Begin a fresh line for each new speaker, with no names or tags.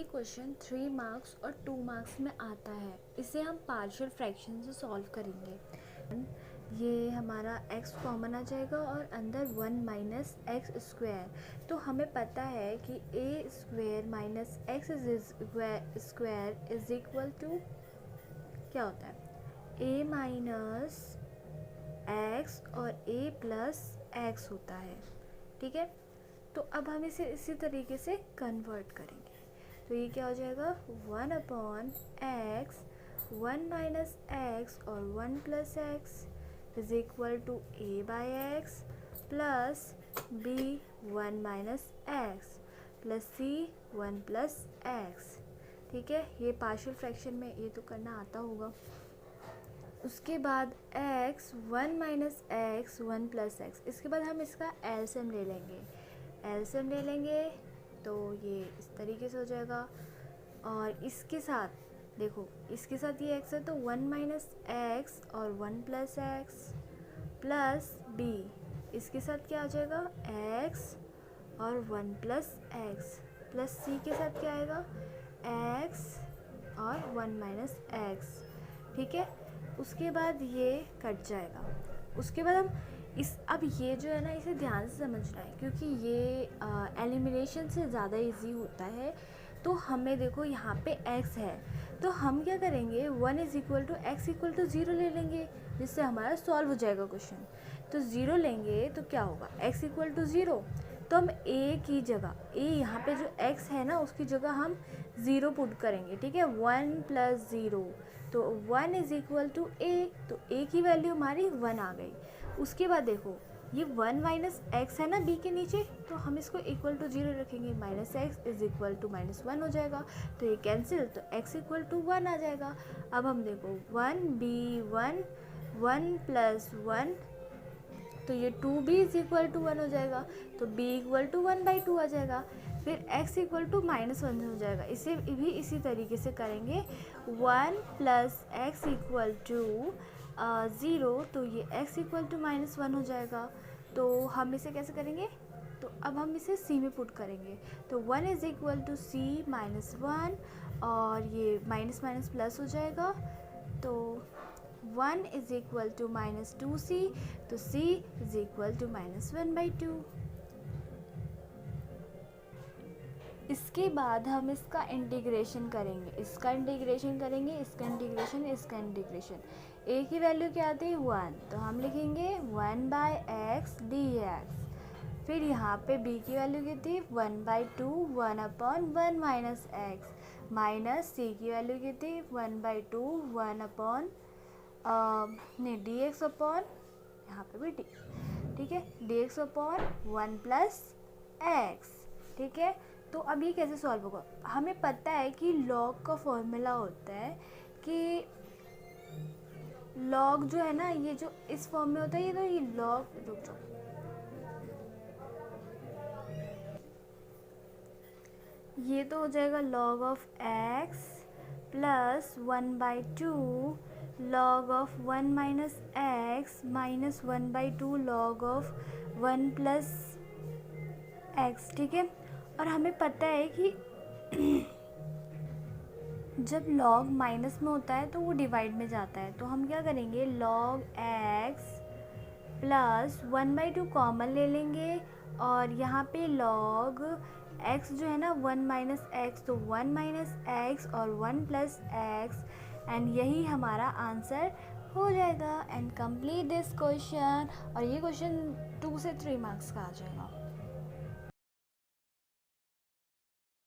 ये question 3 marks और 2 marks में आता है। इसे हम पार्शियल फ्रैक्शन से सॉल्व करेंगे। ये हमारा x कॉमन आ जाएगा और अंदर 1 माइनस एक्स स्क्वायर। तो हमें पता है कि a square minus X square is equal to क्या होता है, a माइनस एक्स और a प्लस एक्स होता है। ठीक है, तो अब हम इसे इसी तरीके से कन्वर्ट करेंगे। तो ये क्या हो जाएगा, 1 अपॉन एक्स 1 माइनस एक्स और 1 plus X is equal to a by X plus b 1 minus X plus c 1 plus X. ठीक है, ये पार्शियल फ्रैक्शन में ये तो करना आता होगा। उसके बाद x 1 minus x 1 plus x, इसके बाद हम इसका एलसीएम ले लेंगे तो ये इस तरीके से हो जाएगा। और इसके साथ देखो, इसके साथ ये x है तो 1 माइनस एक्स और 1 प्लस एक्स प्लस b, इसके साथ क्या आ जाएगा x और 1 प्लस एक्स प्लस c के साथ क्या आएगा x और 1 माइनस एक्स। ठीक है, उसके बाद ये कट जाएगा। उसके बाद हम अब ये जो है ना, इसे ध्यान से समझना है क्योंकि ये एलिमिनेशन से ज़्यादा इजी होता है। तो हमें देखो यहाँ पे x है तो हम क्या करेंगे, 1 is equal to X equal to 0 ले लेंगे जिससे हमारा सॉल्व हो जाएगा क्वेश्चन। तो 0 लेंगे तो क्या होगा, x इक्वल टू 0। तो हम a की जगह, a यहाँ पे जो x है ना उसकी जगह हम 0 पुट करेंगे। ठीक है, 1 प्लस 0 तो 1 इज इक्वल टू a, तो a की वैल्यू हमारी 1 आ गई। उसके बाद देखो ये 1 माइनस एक्स है ना b के नीचे, तो हम इसको इक्वल टू 0 रखेंगे, minus X is equal to minus 1 हो जाएगा। तो ये कैंसिल, तो x इक्वल टू 1 आ जाएगा। अब हम देखो 1b 1 प्लस 1, तो ये 2b इज इक्वल टू 1 हो जाएगा। तो b इक्वल टू 1 बाई 2 आ जाएगा। फिर x इक्वल टू माइनस 1 हो जाएगा। इसे भी इसी तरीके से करेंगे, 1 प्लस एक्स इक्वल टू 0, तो ये x इक्वल टू माइनस 1 हो जाएगा। तो हम इसे कैसे करेंगे, तो अब हम इसे c में पुट करेंगे। तो 1 is equal to c minus 1 और ये माइनस माइनस प्लस हो जाएगा। तो 1 is equal to minus 2c, तो c is equal to minus 1 by 2। इसके बाद हम इसका इंटीग्रेशन करेंगे, इसका इंटीग्रेशन करेंगे, इसका इंटीग्रेशन, इसका इंटीग्रेशन। a की वैल्यू क्या आती है 1, तो हम लिखेंगे 1 बाई एक्स डी एक्स। फिर यहाँ पे b की वैल्यू कितनी, 1 by 2 1 upon 1 minus x, minus c की वैल्यू कितनी 1 बाई 2 1 अपॉन नहीं डी एक्स अपॉन, यहाँ पे भी डी, ठीक है, D x upon 1 plus X. ठीक है, तो अब ये कैसे सॉल्व होगा, हमें पता है कि लॉग का फॉर्मूला होता है कि लॉग जो है ना, ये जो इस फॉर्म में होता है, ये तो ये लॉग, रुक जाओ, ये तो हो जाएगा log of x plus 1 by 2 log of 1 minus x minus 1 by 2 log of 1 plus X. ठीक है, और हमें पता है कि जब लॉग माइनस में होता है तो वो डिवाइड में जाता है। तो हम क्या करेंगे, log x plus 1 by 2 common ले लेंगे और यहाँ पे लॉग x जो है ना 1 माइनस एक्स, तो 1 माइनस एक्स और 1 प्लस एक्स, एंड यही हमारा आंसर हो जाएगा। एंड कंप्लीट दिस क्वेश्चन, और ये क्वेश्चन 2 से 3 मार्क्स का आ जाएगा।